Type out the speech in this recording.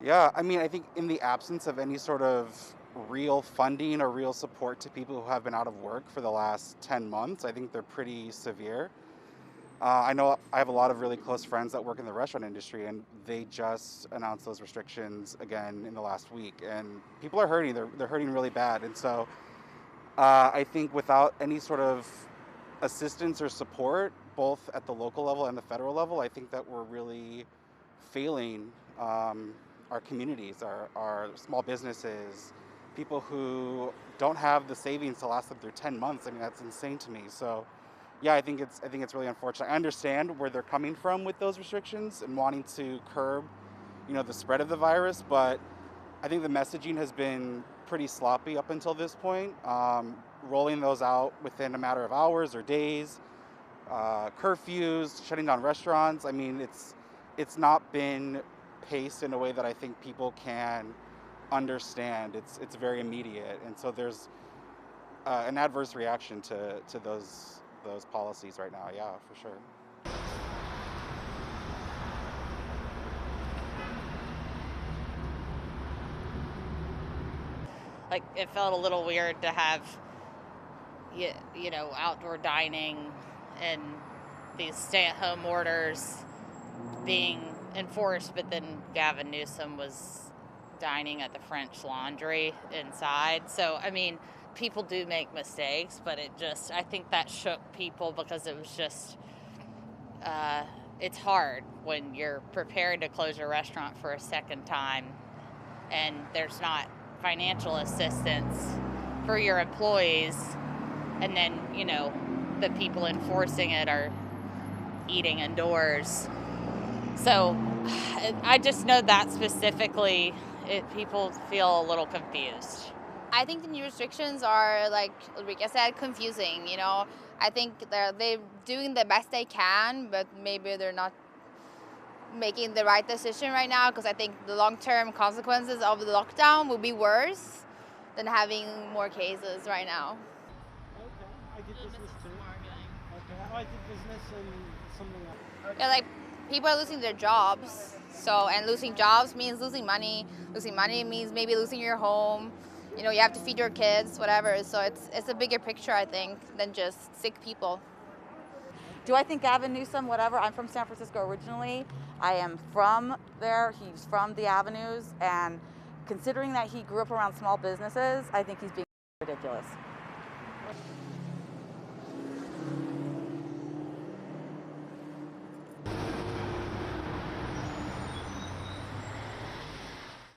Yeah, I mean, I think in the absence of any sort of real funding or real support to people who have been out of work for the last 10 months, I think they're pretty severe. I know I have a lot of really close friends that work in the restaurant industry, and they just announced those restrictions again in the last week. And people are hurting. They're hurting really bad. And so I think without any sort of assistance or support, both at the local level and the federal level, I think that we're really failing our communities, our small businesses, people who don't have the savings to last them through 10 months. I mean, that's insane to me. So, yeah, I think it's really unfortunate. I understand where they're coming from with those restrictions and wanting to curb, the spread of the virus, but I think the messaging has been pretty sloppy up until this point. Rolling those out within a matter of hours or days, curfews, shutting down restaurants. I mean, it's not been paced in a way that I think people can understand. It's very immediate, and so there's an adverse reaction to those policies right now. Yeah, for sure. Like it felt a little weird to have outdoor dining and these stay-at-home orders being enforced, but then Gavin Newsom was dining at the French Laundry inside. So I mean, people do make mistakes, but I think that shook people because it was just uh, it's hard when you're preparing to close your restaurant for a second time and there's not financial assistance for your employees, and then the people enforcing it are eating indoors. So I just know that specifically people feel a little confused. I think the new restrictions are, like Ulrika said, confusing. I think they're doing the best they can, but maybe they're not making the right decision right now, because I think the long-term consequences of the lockdown will be worse than having more cases right now. Okay, I did business too. Okay, I did business and something else. Yeah, like people are losing their jobs. So, and losing jobs means losing money. Losing money means maybe losing your home. You have to feed your kids, whatever. So it's a bigger picture, I think, than just sick people. Do I think Gavin Newsom, whatever? I'm from San Francisco originally. I am from there. He's from the Avenues. And considering that he grew up around small businesses, I think he's being ridiculous.